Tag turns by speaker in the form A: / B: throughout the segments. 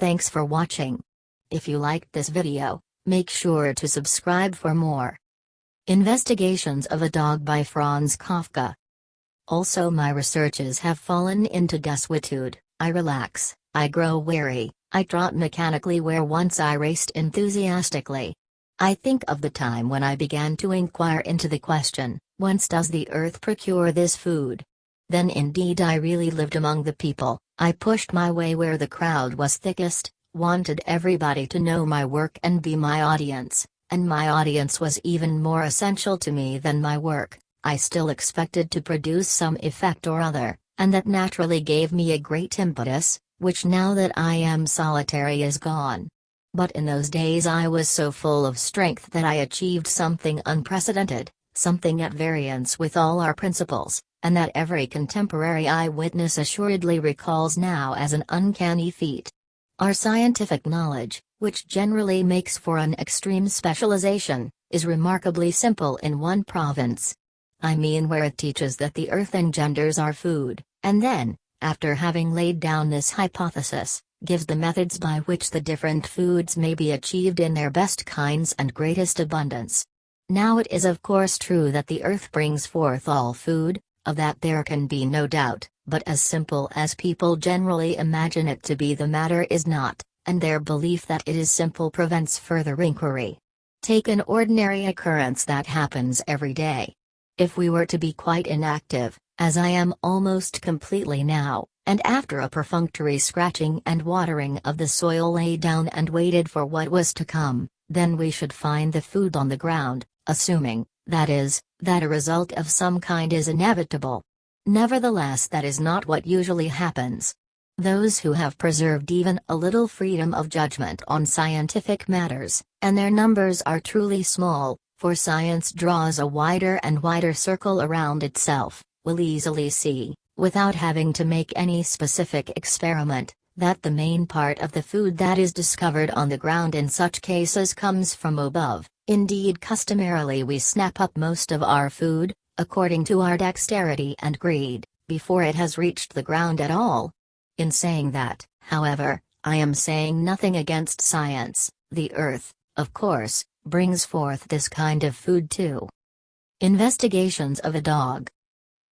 A: Thanks for watching. If you liked this video, make sure to subscribe for more. Investigations of a Dog by Franz Kafka. Also, my researches have fallen into desuetude. I relax, I grow weary, I trot mechanically where once I raced enthusiastically. I think of the time when I began to inquire into the question, whence does the earth procure this food? Then indeed I really lived among the people. I pushed my way where the crowd was thickest, wanted everybody to know my work and be my audience, and my audience was even more essential to me than my work. I still expected to produce some effect or other, and that naturally gave me a great impetus, which now that I am solitary is gone. But in those days I was so full of strength that I achieved something unprecedented, something at variance with all our principles, and that every contemporary eyewitness assuredly recalls now as an uncanny feat. Our scientific knowledge, which generally makes for an extreme specialization, is remarkably simple in one province. I mean where it teaches that the earth engenders our food, and then, after having laid down this hypothesis, gives the methods by which the different foods may be achieved in their best kinds and greatest abundance. Now it is of course true that the earth brings forth all food, of that there can be no doubt, but as simple as people generally imagine it to be the matter is not, and their belief that it is simple prevents further inquiry. Take an ordinary occurrence that happens every day. If we were to be quite inactive, as I am almost completely now, and after a perfunctory scratching and watering of the soil lay down and waited for what was to come, then we should find the food on the ground, assuming, that is, that a result of some kind is inevitable. Nevertheless, that is not what usually happens. Those who have preserved even a little freedom of judgment on scientific matters, and their numbers are truly small, for science draws a wider and wider circle around itself, will easily see, without having to make any specific experiment, that the main part of the food that is discovered on the ground in such cases comes from above. Indeed, customarily we snap up most of our food, according to our dexterity and greed, before it has reached the ground at all. In saying that, however, I am saying nothing against science. The earth, of course, brings forth this kind of food too. Investigations of a dog.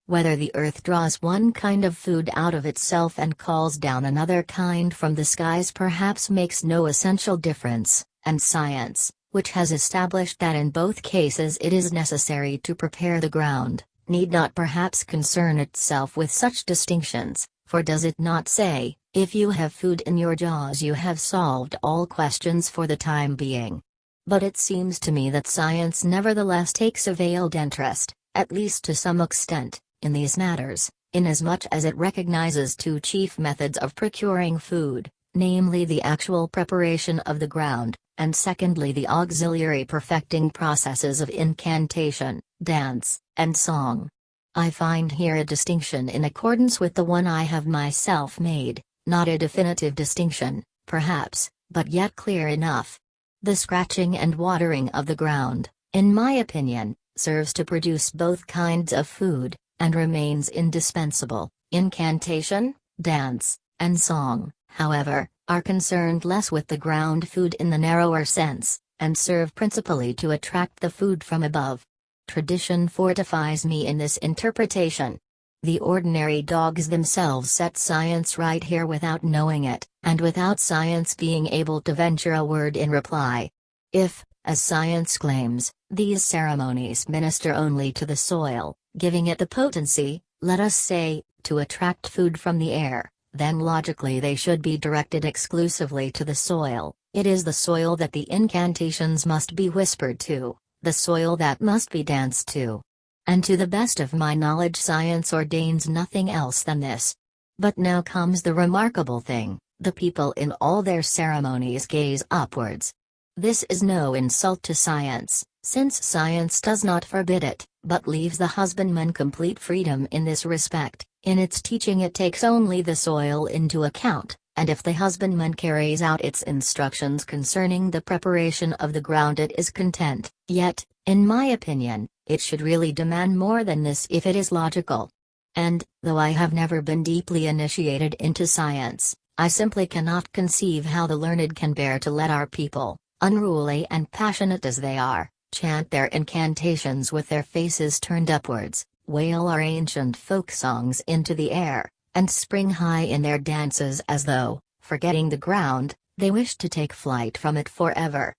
A: Whether the earth draws one kind of food out of itself and calls down another kind from the skies perhaps makes no essential difference, and science, which has established that in both cases it is necessary to prepare the ground, need not perhaps concern itself with such distinctions, for does it not say, if you have food in your jaws you have solved all questions for the time being? But it seems to me that science nevertheless takes a veiled interest, at least to some extent, in these matters, inasmuch as it recognizes two chief methods of procuring food, namely the actual preparation of the ground, and secondly the auxiliary perfecting processes of incantation, dance, and song. I find here a distinction in accordance with the one I have myself made, not a definitive distinction, perhaps, but yet clear enough. The scratching and watering of the ground, in my opinion, serves to produce both kinds of food, and remains indispensable. Incantation, dance, and song, however, are concerned less with the ground food in the narrower sense, and serve principally to attract the food from above. Tradition fortifies me in this interpretation. The ordinary dogs themselves set science right here without knowing it, and without science being able to venture a word in reply. If, as science claims, these ceremonies minister only to the soil, giving it the potency, let us say, to attract food from the air, then logically they should be directed exclusively to the soil. It is the soil that the incantations must be whispered to, the soil that must be danced to. And to the best of my knowledge science ordains nothing else than this. But now comes the remarkable thing, the people in all their ceremonies gaze upwards. This is no insult to science, since science does not forbid it, but leaves the husbandman complete freedom in this respect. In its teaching it takes only the soil into account, and if the husbandman carries out its instructions concerning the preparation of the ground it is content. Yet, in my opinion, it should really demand more than this if it is logical. And, though I have never been deeply initiated into science, I simply cannot conceive how the learned can bear to let our people, unruly and passionate as they are, chant their incantations with their faces turned upwards, wail our ancient folk songs into the air, and spring high in their dances as though, forgetting the ground, they wished to take flight from it forever.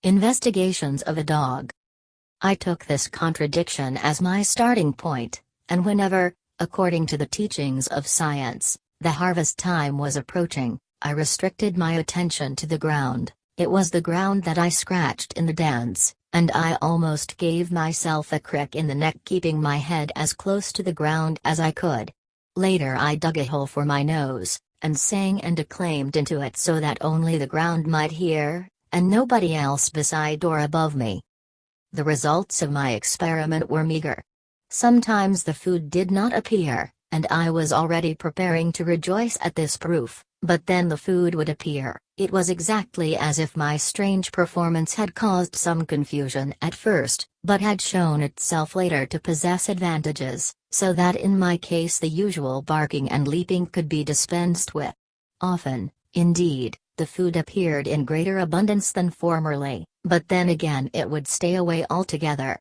A: Investigations of a dog. I took this contradiction as my starting point, and whenever, according to the teachings of science, the harvest time was approaching, I restricted my attention to the ground. It was the ground that I scratched in the dance, and I almost gave myself a crick in the neck keeping my head as close to the ground as I could. Later I dug a hole for my nose, and sang and acclaimed into it so that only the ground might hear, and nobody else beside or above me. The results of my experiment were meager. Sometimes the food did not appear, and I was already preparing to rejoice at this proof, but then the food would appear. It was exactly as if my strange performance had caused some confusion at first, but had shown itself later to possess advantages, so that in my case the usual barking and leaping could be dispensed with. Often, indeed, the food appeared in greater abundance than formerly, but then again it would stay away altogether.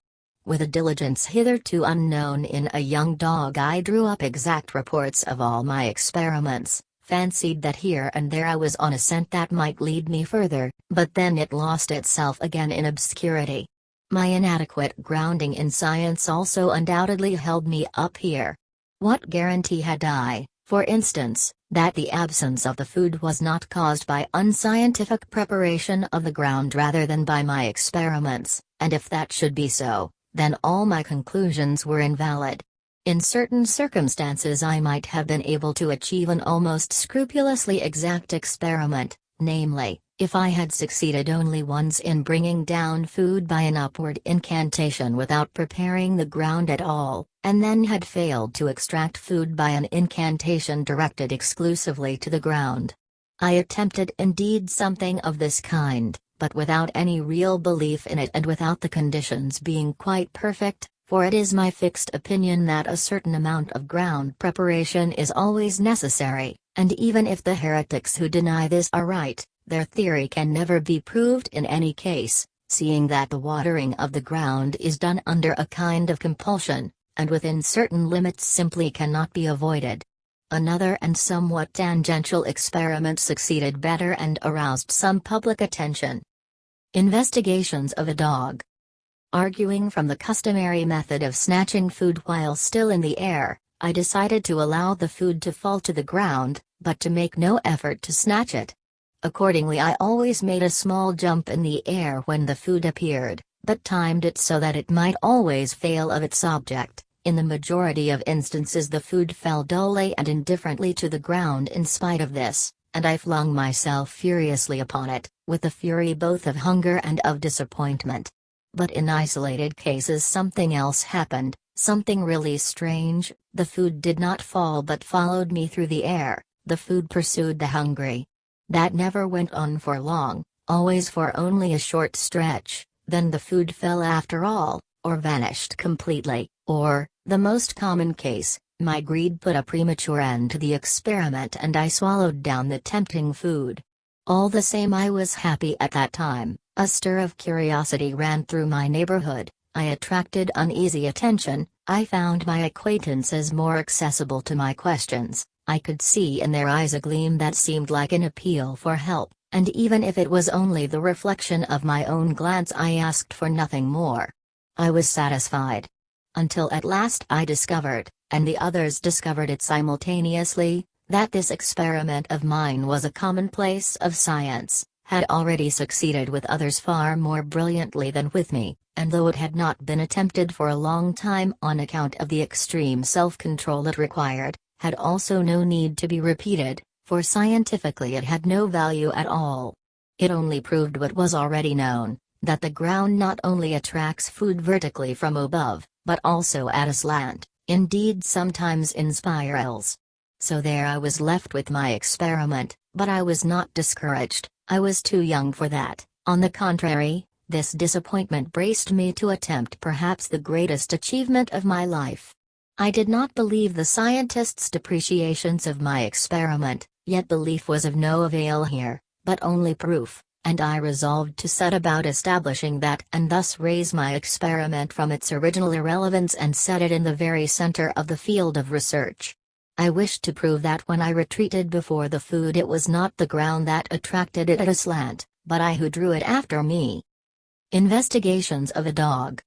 A: With a diligence hitherto unknown in a young dog, I drew up exact reports of all my experiments, fancied that here and there I was on a scent that might lead me further, but then it lost itself again in obscurity. My inadequate grounding in science also undoubtedly held me up here. What guarantee had I, for instance, that the absence of the food was not caused by unscientific preparation of the ground rather than by my experiments, and if that should be so, then all my conclusions were invalid. In certain circumstances I might have been able to achieve an almost scrupulously exact experiment, namely, if I had succeeded only once in bringing down food by an upward incantation without preparing the ground at all, and then had failed to extract food by an incantation directed exclusively to the ground. I attempted indeed something of this kind, but without any real belief in it and without the conditions being quite perfect, for it is my fixed opinion that a certain amount of ground preparation is always necessary, and even if the heretics who deny this are right, their theory can never be proved in any case, seeing that the watering of the ground is done under a kind of compulsion, and within certain limits simply cannot be avoided. Another and somewhat tangential experiment succeeded better and aroused some public attention. Investigations of a dog. Arguing from the customary method of snatching food while still in the air, I decided to allow the food to fall to the ground, but to make no effort to snatch it. Accordingly, I always made a small jump in the air when the food appeared, but timed it so that it might always fail of its object. In the majority of instances the food fell dully and indifferently to the ground in spite of this, and I flung myself furiously upon it, with the fury both of hunger and of disappointment. But in isolated cases something else happened, something really strange. The food did not fall but followed me through the air. The food pursued the hungry. That never went on for long, always for only a short stretch, then the food fell after all, or vanished completely, or, the most common case, my greed put a premature end to the experiment and I swallowed down the tempting food. All the same, I was happy at that time. A stir of curiosity ran through my neighborhood, I attracted uneasy attention, I found my acquaintances more accessible to my questions, I could see in their eyes a gleam that seemed like an appeal for help, and even if it was only the reflection of my own glance I asked for nothing more. I was satisfied. Until at last I discovered, and the others discovered it simultaneously, that this experiment of mine was a commonplace of science, had already succeeded with others far more brilliantly than with me, and though it had not been attempted for a long time on account of the extreme self-control it required, had also no need to be repeated, for scientifically it had no value at all. It only proved what was already known, that the ground not only attracts food vertically from above, but also at aslant, indeed sometimes in spirals. So there I was left with my experiment, but I was not discouraged. I was too young for that. On the contrary, this disappointment braced me to attempt perhaps the greatest achievement of my life. I did not believe the scientists' depreciations of my experiment, Yet belief was of no avail here, but only proof, and I resolved to set about establishing that and thus raise my experiment from its original irrelevance and set it in the very center of the field of research. I wished to prove that when I retreated before the food it was not the ground that attracted it at a slant, but I who drew it after me. Investigations of a dog.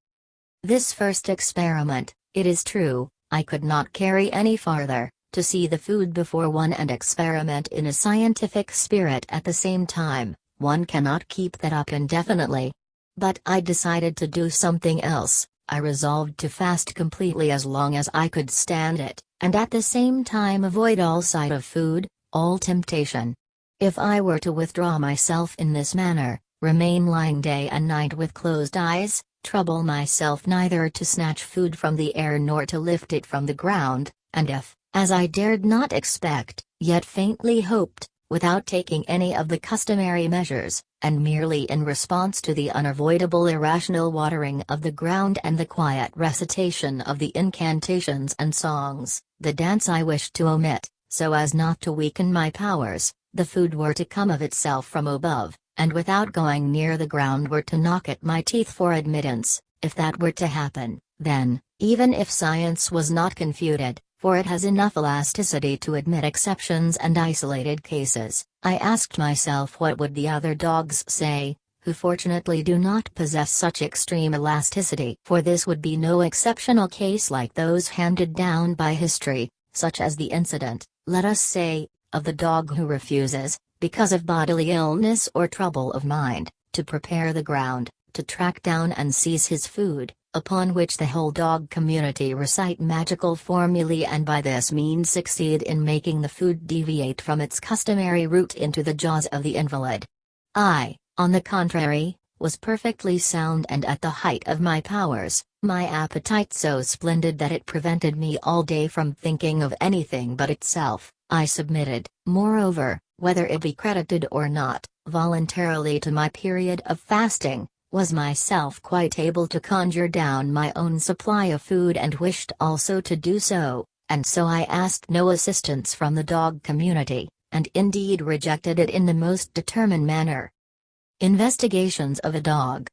A: This first experiment, it is true, I could not carry any farther, to see the food before one and experiment in a scientific spirit at the same time. One cannot keep that up indefinitely. But I decided to do something else. I resolved to fast completely as long as I could stand it, and at the same time avoid all sight of food, all temptation. If I were to withdraw myself in this manner, remain lying day and night with closed eyes, trouble myself neither to snatch food from the air nor to lift it from the ground, and if, as I dared not expect, yet faintly hoped, without taking any of the customary measures, and merely in response to the unavoidable irrational watering of the ground and the quiet recitation of the incantations and songs, the dance I wished to omit, so as not to weaken my powers, the food were to come of itself from above, and without going near the ground were to knock at my teeth for admittance. If that were to happen, then, even if science was not confuted, for it has enough elasticity to admit exceptions and isolated cases, I asked myself what would the other dogs say, who fortunately do not possess such extreme elasticity. For this would be no exceptional case like those handed down by history, such as the incident, let us say, of the dog who refuses, because of bodily illness or trouble of mind, to prepare the ground, to track down and seize his food, upon which the whole dog community recite magical formulae and by this means succeed in making the food deviate from its customary route into the jaws of the invalid. I, on the contrary, was perfectly sound and at the height of my powers, my appetite so splendid that it prevented me all day from thinking of anything but itself. I submitted, moreover, whether it be credited or not, voluntarily to my period of fasting, was myself quite able to conjure down my own supply of food and wished also to do so, and so I asked no assistance from the dog community, and indeed rejected it in the most determined manner. Investigations of a dog.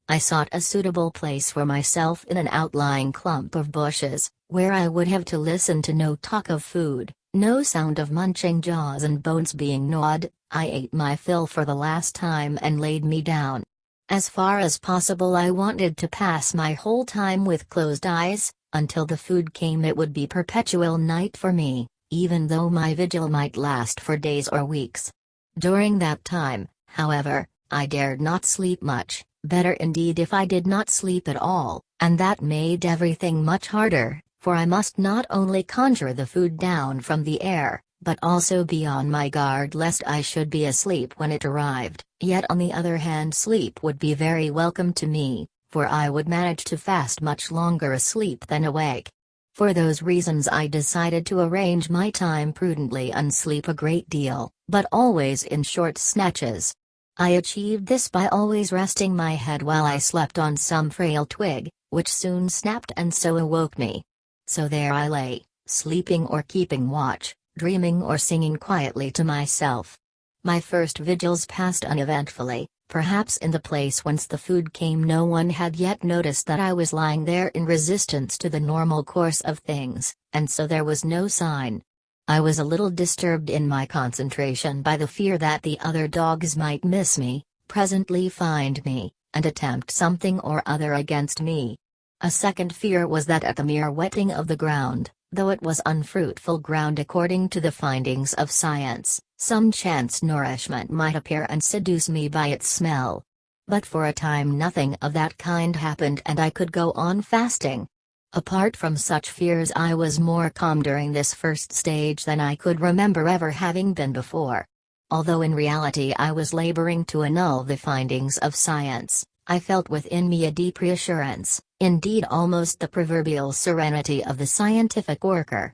A: I sought a suitable place for myself in an outlying clump of bushes, where I would have to listen to no talk of food, no sound of munching jaws and bones being gnawed. I ate my fill for the last time and laid me down. As far as possible I wanted to pass my whole time with closed eyes. Until the food came it would be perpetual night for me, even though my vigil might last for days or weeks. During that time, however, I dared not sleep much, better indeed if I did not sleep at all, and that made everything much harder, for I must not only conjure the food down from the air, but also be on my guard lest I should be asleep when it arrived. Yet on the other hand sleep would be very welcome to me, for I would manage to fast much longer asleep than awake. For those reasons I decided to arrange my time prudently and sleep a great deal, but always in short snatches. I achieved this by always resting my head while I slept on some frail twig, which soon snapped and so awoke me. So there I lay, sleeping or keeping watch, dreaming or singing quietly to myself. My first vigils passed uneventfully. Perhaps in the place whence the food came no one had yet noticed that I was lying there in resistance to the normal course of things, and so there was no sign. I was a little disturbed in my concentration by the fear that the other dogs might miss me, presently find me, and attempt something or other against me. A second fear was that at the mere wetting of the ground, though it was unfruitful ground according to the findings of science, some chance nourishment might appear and seduce me by its smell. But for a time nothing of that kind happened and I could go on fasting. Apart from such fears I was more calm during this first stage than I could remember ever having been before. Although in reality I was laboring to annul the findings of science, I felt within me a deep reassurance, indeed almost the proverbial serenity of the scientific worker.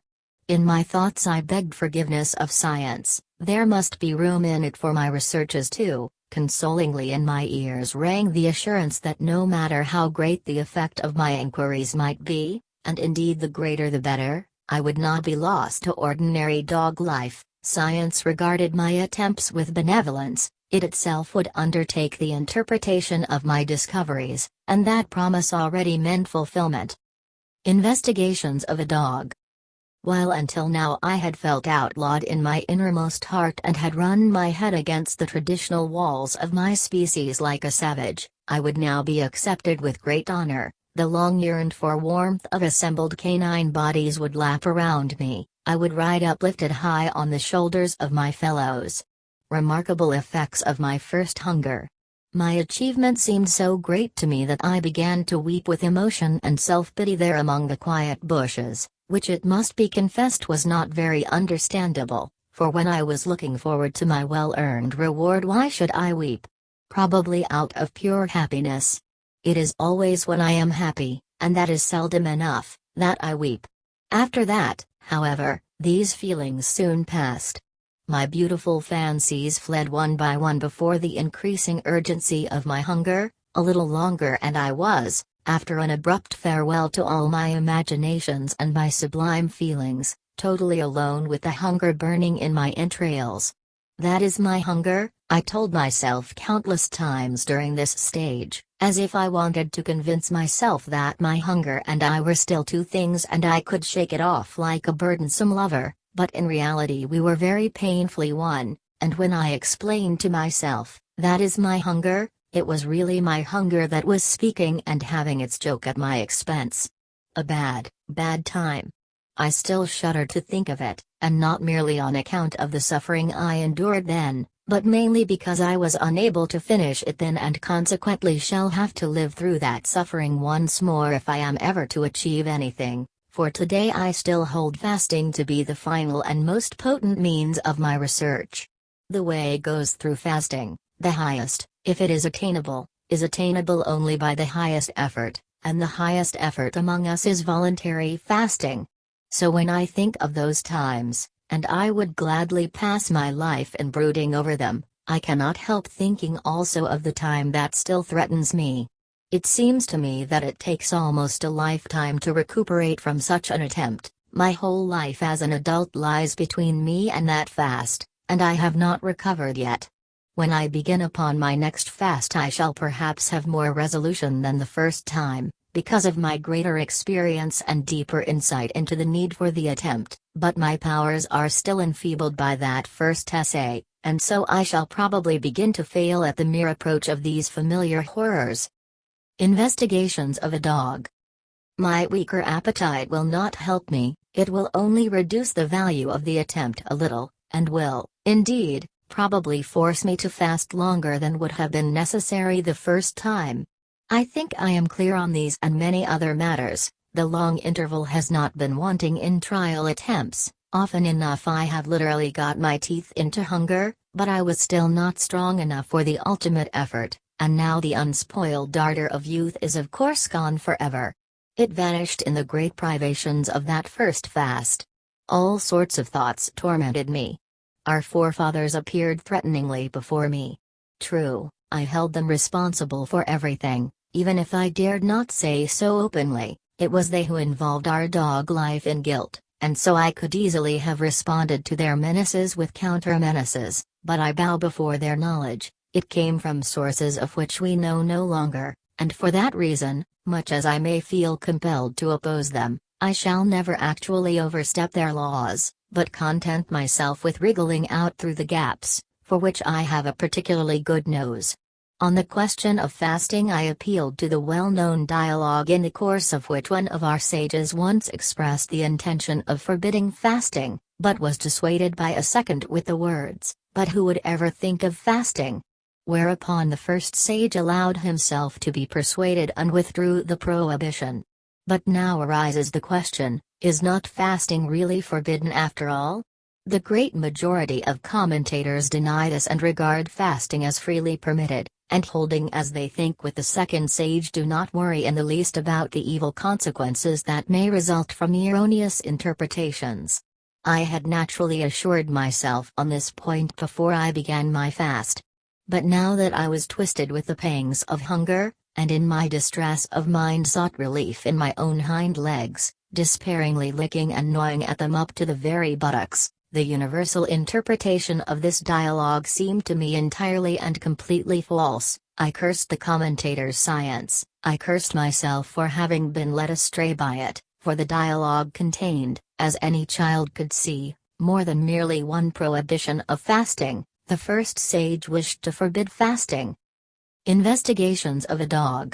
A: In my thoughts I begged forgiveness of science, there must be room in it for my researches too. Consolingly in my ears rang the assurance that no matter how great the effect of my inquiries might be, and indeed the greater the better, I would not be lost to ordinary dog life, Science regarded my attempts with benevolence, it itself would undertake the interpretation of my discoveries, and that promise already meant fulfillment. Investigations of a dog. While until now I had felt outlawed in my innermost heart and had run my head against the traditional walls of my species like a savage, I would now be accepted with great honor. The long yearned for warmth of assembled canine bodies would lap around me, I would ride uplifted high on the shoulders of my fellows. Remarkable effects of my first hunger. My achievement seemed so great to me that I began to weep with emotion and self-pity there among the quiet bushes, which it must be confessed was not very understandable, for when I was looking forward to my well-earned reward, why should I weep? Probably out of pure happiness. It is always when I am happy, and that is seldom enough, that I weep. After that, however, these feelings soon passed. My beautiful fancies fled one by one before the increasing urgency of my hunger. A little longer and I was, after an abrupt farewell to all my imaginations and my sublime feelings, totally alone with the hunger burning in my entrails. That is my hunger, I told myself countless times during this stage, as if I wanted to convince myself that my hunger and I were still two things and I could shake it off like a burdensome lover, but in reality we were very painfully one, and when I explained to myself, that is my hunger, it was really my hunger that was speaking and having its joke at my expense. A bad, bad time. I still shudder to think of it, and not merely on account of the suffering I endured then, but mainly because I was unable to finish it then and consequently shall have to live through that suffering once more if I am ever to achieve anything, for today I still hold fasting to be the final and most potent means of my research. The way goes through fasting, the highest, if it is attainable only by the highest effort, and the highest effort among us is voluntary fasting. So when I think of those times, and I would gladly pass my life in brooding over them, I cannot help thinking also of the time that still threatens me. It seems to me that it takes almost a lifetime to recuperate from such an attempt. My whole life as an adult lies between me and that fast, and I have not recovered yet. When I begin upon my next fast I shall perhaps have more resolution than the first time, because of my greater experience and deeper insight into the need for the attempt, but my powers are still enfeebled by that first essay, and so I shall probably begin to fail at the mere approach of these familiar horrors. Investigations of a dog. My weaker appetite will not help me, it will only reduce the value of the attempt a little, and will, indeed, probably force me to fast longer than would have been necessary the first time. I think I am clear on these and many other matters. The long interval has not been wanting in trial attempts, often enough I have literally got my teeth into hunger, but I was still not strong enough for the ultimate effort, and now the unspoiled ardor of youth is of course gone forever. It vanished in the great privations of that first fast. All sorts of thoughts tormented me. Our forefathers appeared threateningly before me. True, I held them responsible for everything, even if I dared not say so openly. It was they who involved our dog life in guilt, and so I could easily have responded to their menaces with counter-menaces, but I bow before their knowledge. It came from sources of which we know no longer, and for that reason, much as I may feel compelled to oppose them, I shall never actually overstep their laws, but content myself with wriggling out through the gaps, for which I have a particularly good nose. On the question of fasting I appealed to the well-known dialogue in the course of which one of our sages once expressed the intention of forbidding fasting, but was dissuaded by a second with the words, "But who would ever think of fasting?" Whereupon the first sage allowed himself to be persuaded and withdrew the prohibition. But now arises the question, is not fasting really forbidden after all? The great majority of commentators deny this and regard fasting as freely permitted, and holding as they think with the second sage do not worry in the least about the evil consequences that may result from erroneous interpretations. I had naturally assured myself on this point before I began my fast. But now that I was twisted with the pangs of hunger, and in my distress of mind sought relief in my own hind legs, despairingly licking and gnawing at them up to the very buttocks, The universal interpretation of this dialogue seemed to me entirely and completely false. I cursed the commentator's science, I cursed myself for having been led astray by it, for the dialogue contained, as any child could see, more than merely one prohibition of fasting. The first sage wished to forbid fasting. Investigations of a dog.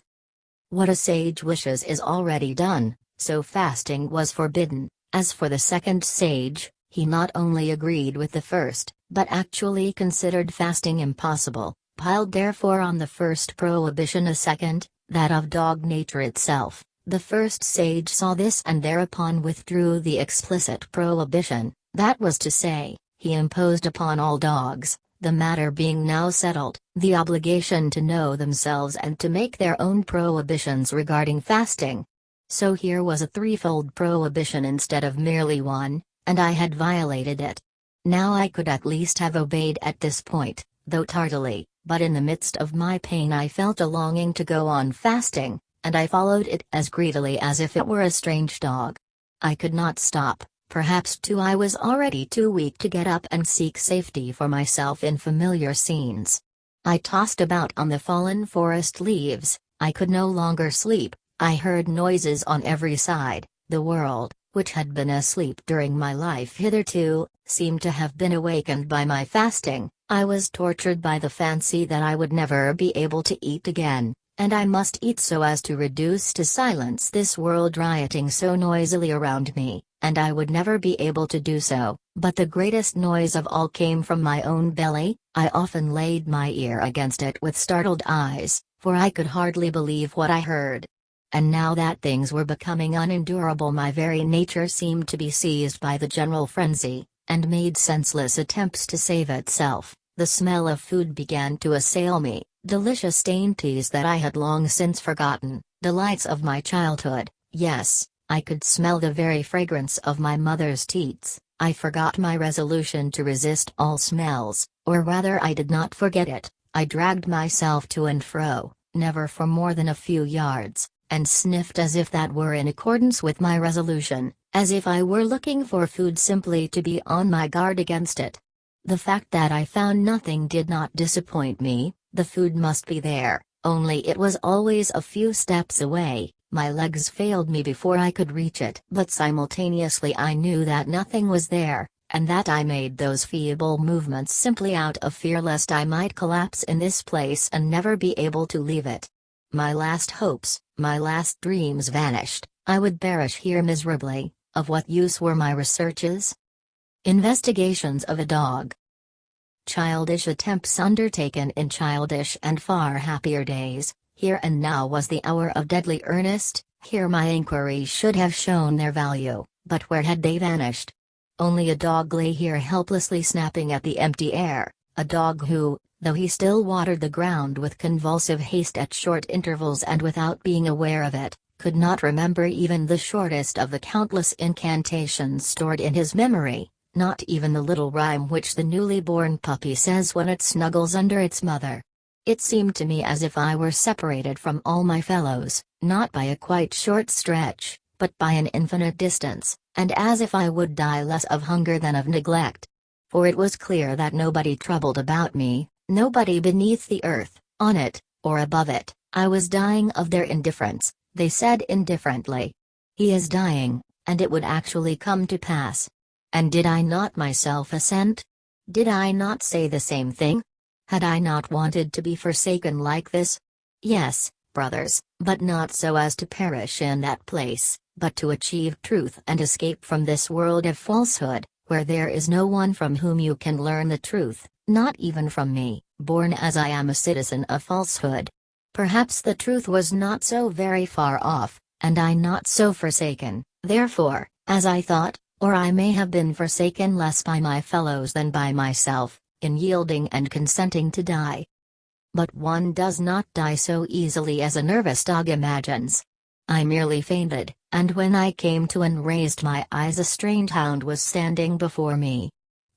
A: What a sage wishes is already done, so fasting was forbidden. As for the second sage, he not only agreed with the first, but actually considered fasting impossible, piled therefore on the first prohibition a second, that of dog nature itself. The first sage saw this and thereupon withdrew the explicit prohibition, that was to say, he imposed upon all dogs, the matter being now settled, the obligation to know themselves and to make their own prohibitions regarding fasting. So here was a threefold prohibition instead of merely one, and I had violated it. Now I could at least have obeyed at this point, though tardily, but in the midst of my pain I felt a longing to go on fasting, and I followed it as greedily as if it were a strange dog. I could not stop. Perhaps too I was already too weak to get up and seek safety for myself in familiar scenes. I tossed about on the fallen forest leaves, I could no longer sleep, I heard noises on every side, the world, which had been asleep during my life hitherto, seemed to have been awakened by my fasting. I was tortured by the fancy that I would never be able to eat again, and I must eat so as to reduce to silence this world rioting so noisily around me. And I would never be able to do so, but the greatest noise of all came from my own belly. I often laid my ear against it with startled eyes, for I could hardly believe what I heard. And now that things were becoming unendurable, my very nature seemed to be seized by the general frenzy, and made senseless attempts to save itself. The smell of food began to assail me, delicious dainties that I had long since forgotten, delights of my childhood, yes. I could smell the very fragrance of my mother's teats. I forgot my resolution to resist all smells, or rather I did not forget it. I dragged myself to and fro, never for more than a few yards, and sniffed as if that were in accordance with my resolution, as if I were looking for food simply to be on my guard against it. The fact that I found nothing did not disappoint me. The food must be there, only it was always a few steps away. My legs failed me before I could reach it. But simultaneously I knew that nothing was there, and that I made those feeble movements simply out of fear lest I might collapse in this place and never be able to leave it. My last hopes, my last dreams vanished. I would perish here miserably. Of what use were my researches? Investigations of a dog. Childish attempts undertaken in childish and far happier days. Here and now was the hour of deadly earnest. Here my inquiries should have shown their value, but where had they vanished? Only a dog lay here helplessly snapping at the empty air, a dog who, though he still watered the ground with convulsive haste at short intervals and without being aware of it, could not remember even the shortest of the countless incantations stored in his memory, not even the little rhyme which the newly born puppy says when it snuggles under its mother. It seemed to me as if I were separated from all my fellows, not by a quite short stretch, but by an infinite distance, and as if I would die less of hunger than of neglect. For it was clear that nobody troubled about me, nobody beneath the earth, on it, or above it. I was dying of their indifference, they said indifferently. He is dying, and it would actually come to pass. And did I not myself assent? Did I not say the same thing? Had I not wanted to be forsaken like this? Yes, brothers, but not so as to perish in that place, but to achieve truth and escape from this world of falsehood, where there is no one from whom you can learn the truth, not even from me, born as I am a citizen of falsehood. Perhaps the truth was not so very far off, and I not so forsaken, therefore, as I thought, or I may have been forsaken less by my fellows than by myself, in yielding and consenting to die. But one does not die so easily as a nervous dog imagines. I merely fainted, and when I came to and raised my eyes a strange hound was standing before me.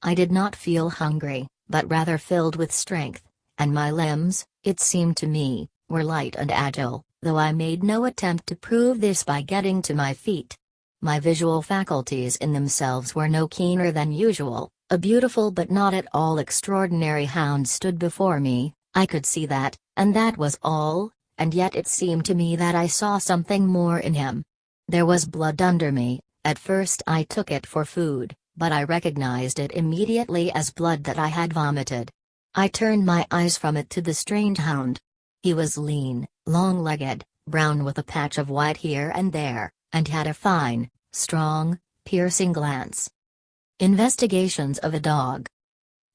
A: I did not feel hungry, but rather filled with strength, and my limbs, it seemed to me, were light and agile, though I made no attempt to prove this by getting to my feet. My visual faculties in themselves were no keener than usual. A beautiful but not at all extraordinary hound stood before me. I could see that, and that was all, and yet it seemed to me that I saw something more in him. There was blood under me. At first I took it for food, but I recognized it immediately as blood that I had vomited. I turned my eyes from it to the strange hound. He was lean, long-legged, brown with a patch of white here and there, and had a fine, strong, piercing glance. Investigations of a dog.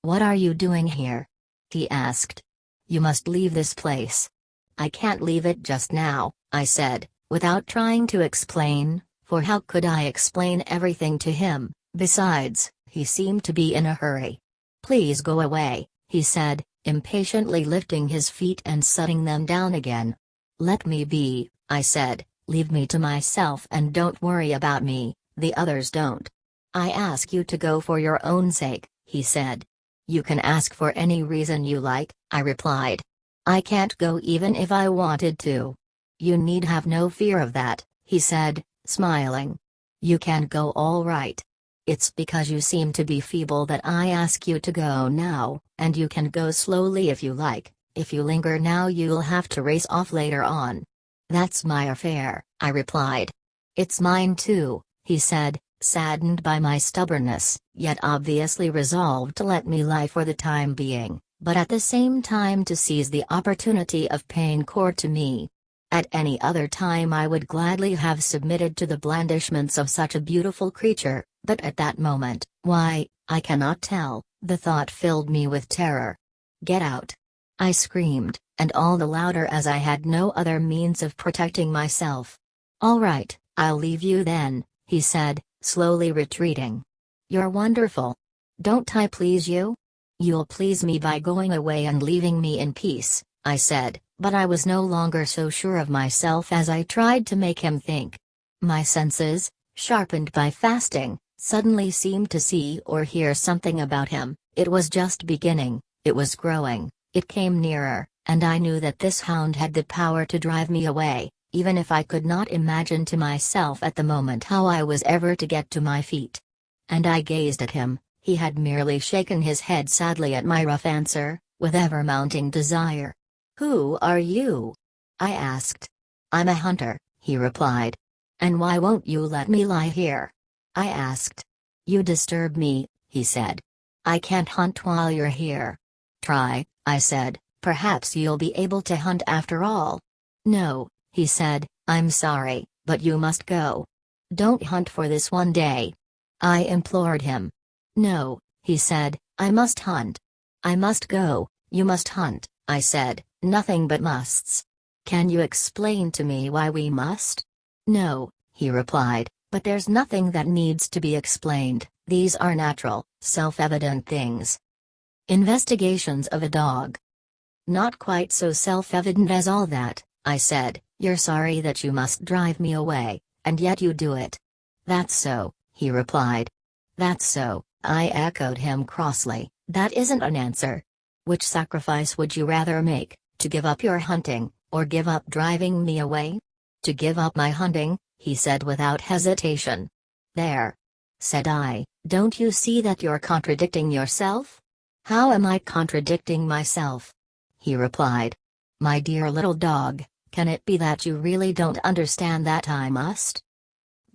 A: "What are you doing here?" he asked. "You must leave this place." "I can't leave it just now," I said, without trying to explain, for how could I explain everything to him? Besides, he seemed to be in a hurry. "Please go away," he said, impatiently lifting his feet and setting them down again. "Let me be," I said, "leave me to myself and don't worry about me, the others don't." "I ask you to go for your own sake," he said. "You can ask for any reason you like," I replied. "I can't go even if I wanted to." "You need have no fear of that," he said, smiling. "You can go all right. It's because you seem to be feeble that I ask you to go now, and you can go slowly if you like. If you linger now you'll have to race off later on." "That's my affair," I replied. "It's mine too," he said, saddened by my stubbornness, yet obviously resolved to let me lie for the time being, but at the same time to seize the opportunity of paying court to me. At any other time I would gladly have submitted to the blandishments of such a beautiful creature, but at that moment, why, I cannot tell, the thought filled me with terror. "Get out!" I screamed, and all the louder as I had no other means of protecting myself. "All right, I'll leave you then," he said, slowly retreating. "You're wonderful. Don't I please you?" "You'll please me by going away and leaving me in peace," I said, but I was no longer so sure of myself as I tried to make him think. My senses, sharpened by fasting, suddenly seemed to see or hear something about him. It was just beginning, it was growing, it came nearer, and I knew that this hound had the power to drive me away, even if I could not imagine to myself at the moment how I was ever to get to my feet. And I gazed at him. He had merely shaken his head sadly at my rough answer, with ever-mounting desire. "Who are you?" I asked. "I'm a hunter," he replied. "And why won't you let me lie here?" I asked. "You disturb me," he said. "I can't hunt while you're here." "Try," I said, "perhaps you'll be able to hunt after all." "No," he said, "I'm sorry, but you must go. Don't hunt for this one day." I implored him. "No," he said, "I must hunt. I must go, you must hunt," I said, "nothing but musts." "Can you explain to me why we must?" "No," he replied, "but there's nothing that needs to be explained, these are natural, self-evident things." Investigations of a dog. "Not quite so self-evident as all that," I said. "You're sorry that you must drive me away, and yet you do it." "That's so," he replied. "That's so," I echoed him crossly, "that isn't an answer. Which sacrifice would you rather make, to give up your hunting, or give up driving me away?" "To give up my hunting," he said without hesitation. "There," said I, "don't you see that you're contradicting yourself?" "How am I contradicting myself?" he replied. "My dear little dog, can it be that you really don't understand that I must?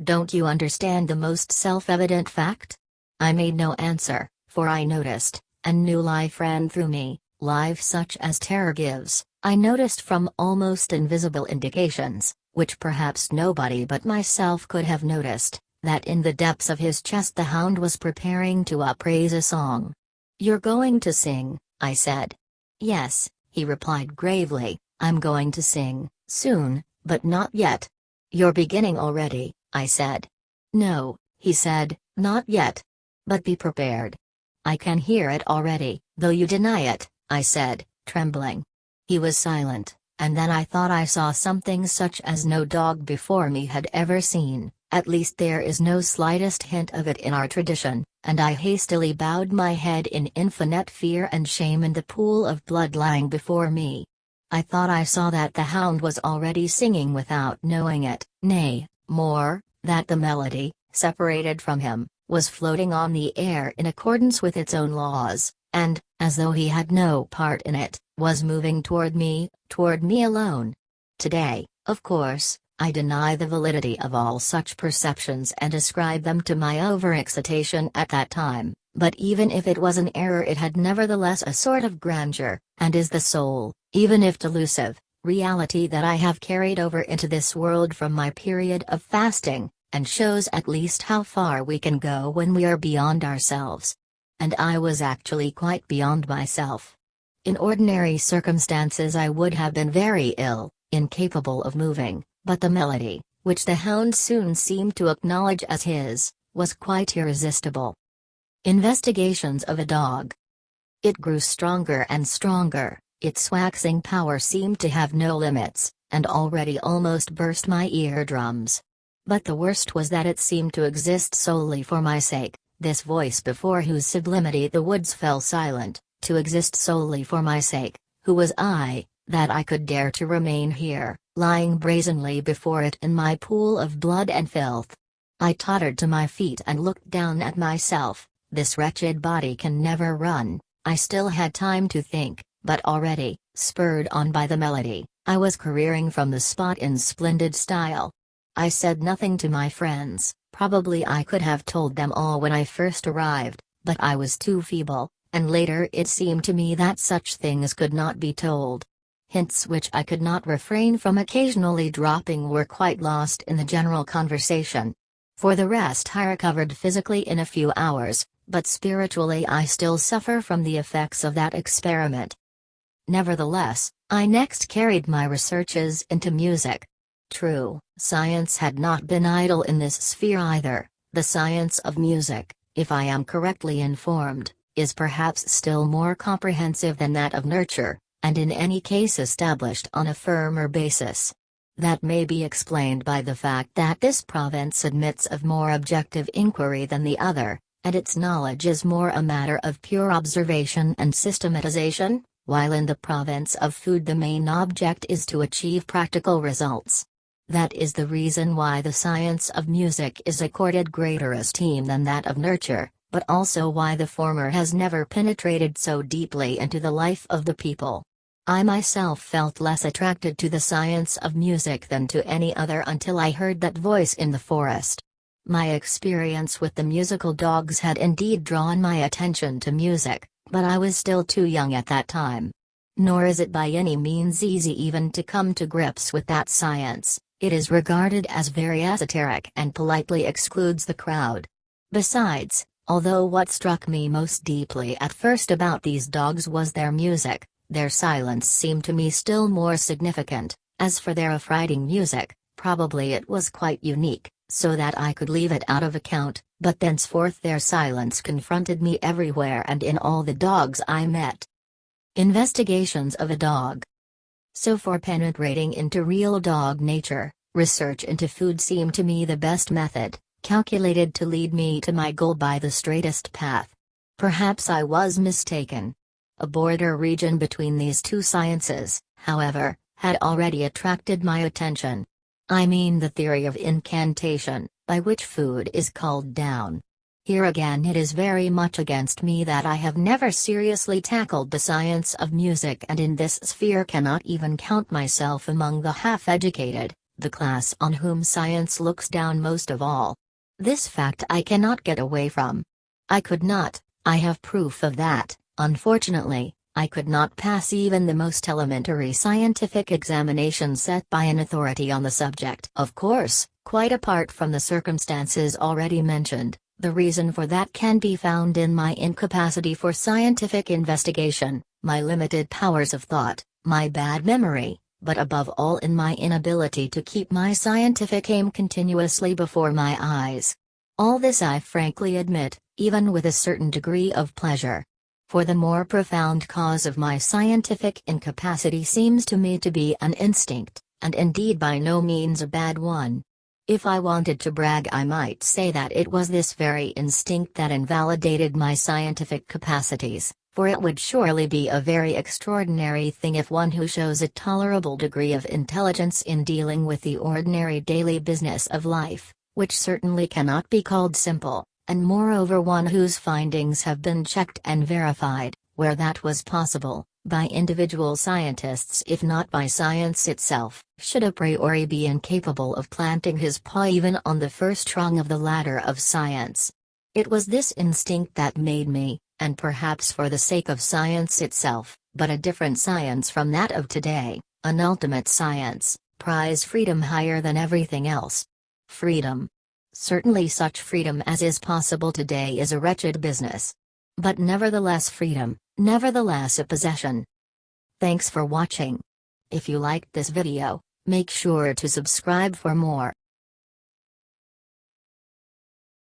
A: Don't you understand the most self-evident fact?" I made no answer, for I noticed, and new life ran through me, life such as terror gives. I noticed from almost invisible indications, which perhaps nobody but myself could have noticed, that in the depths of his chest the hound was preparing to upraise a song. "You're going to sing," I said. "Yes," he replied gravely, "I'm going to sing, soon, but not yet." "You're beginning already," I said. "No," he said, "not yet. But be prepared." "I can hear it already, though you deny it," I said, trembling. He was silent, and then I thought I saw something such as no dog before me had ever seen, at least there is no slightest hint of it in our tradition, and I hastily bowed my head in infinite fear and shame in the pool of blood lying before me. I thought I saw that the hound was already singing without knowing it, nay, more, That the melody, separated from him, was floating on the air in accordance with its own laws, and, as though he had no part in it, was moving toward me alone. Today, of course, I deny the validity of all such perceptions and ascribe them to my overexcitation at that time, but even if it was an error, it had nevertheless a sort of grandeur, and is the sole, even if delusive, reality that I have carried over into this world from my period of fasting, and shows at least how far we can go when we are beyond ourselves. And I was actually quite beyond myself. In ordinary circumstances I would have been very ill, incapable of moving, but the melody, which the hound soon seemed to acknowledge as his, was quite irresistible. Investigations of a dog. It grew stronger and stronger, its waxing power seemed to have no limits, and already almost burst my eardrums. But the worst was that it seemed to exist solely for my sake, this voice before whose sublimity the woods fell silent, to exist solely for my sake. Who was I, that I could dare to remain here, lying brazenly before it in my pool of blood and filth? I tottered to my feet and looked down at myself. This wretched body can never run. I still had time to think, but already, spurred on by the melody, I was careering from the spot in splendid style. I said nothing to my friends. Probably I could have told them all when I first arrived, but I was too feeble, and later it seemed to me that such things could not be told. Hints which I could not refrain from occasionally dropping were quite lost in the general conversation. For the rest, I recovered physically in a few hours, but spiritually I still suffer from the effects of that experiment. Nevertheless, I next carried my researches into music. True, science had not been idle in this sphere either. The science of music, if I am correctly informed, is perhaps still more comprehensive than that of nurture, and in any case established on a firmer basis. That may be explained by the fact that this province admits of more objective inquiry than the other, and its knowledge is more a matter of pure observation and systematization, while in the province of food the main object is to achieve practical results. That is the reason why the science of music is accorded greater esteem than that of nurture, but also why the former has never penetrated so deeply into the life of the people. I myself felt less attracted to the science of music than to any other until I heard that voice in the forest. My experience with the musical dogs had indeed drawn my attention to music, but I was still too young at that time. Nor is it by any means easy even to come to grips with that science. It is regarded as very esoteric and politely excludes the crowd. Besides, although what struck me most deeply at first about these dogs was their music, their silence seemed to me still more significant. As for their affrighting music, probably it was quite unique, so that I could leave it out of account, but thenceforth their silence confronted me everywhere and in all the dogs I met. Investigations of a dog. So for penetrating into real dog nature, research into food seemed to me the best method, calculated to lead me to my goal by the straightest path. Perhaps I was mistaken. A border region between these two sciences, however, had already attracted my attention. I mean the theory of incantation, by which food is called down. Here again it is very much against me that I have never seriously tackled the science of music, and in this sphere cannot even count myself among the half-educated, the class on whom science looks down most of all. This fact I cannot get away from. I could not, I have proof of that, unfortunately, I could not pass even the most elementary scientific examination set by an authority on the subject. Of course, quite apart from the circumstances already mentioned, the reason for that can be found in my incapacity for scientific investigation, my limited powers of thought, my bad memory, but above all in my inability to keep my scientific aim continuously before my eyes. All this I frankly admit, even with a certain degree of pleasure. For the more profound cause of my scientific incapacity seems to me to be an instinct, and indeed by no means a bad one. If I wanted to brag, I might say that it was this very instinct that invalidated my scientific capacities, for it would surely be a very extraordinary thing if one who shows a tolerable degree of intelligence in dealing with the ordinary daily business of life, which certainly cannot be called simple, and moreover one whose findings have been checked and verified, where that was possible, by individual scientists if not by science itself, should a priori be incapable of planting his paw even on the first rung of the ladder of science. It was this instinct that made me, and perhaps for the sake of science itself, but a different science from that of today, an ultimate science, prize freedom higher than everything else. Freedom. Certainly such freedom as is possible today is a wretched business. But nevertheless freedom, nevertheless a possession. Thanks for watching. If you liked this video, make sure to subscribe for more.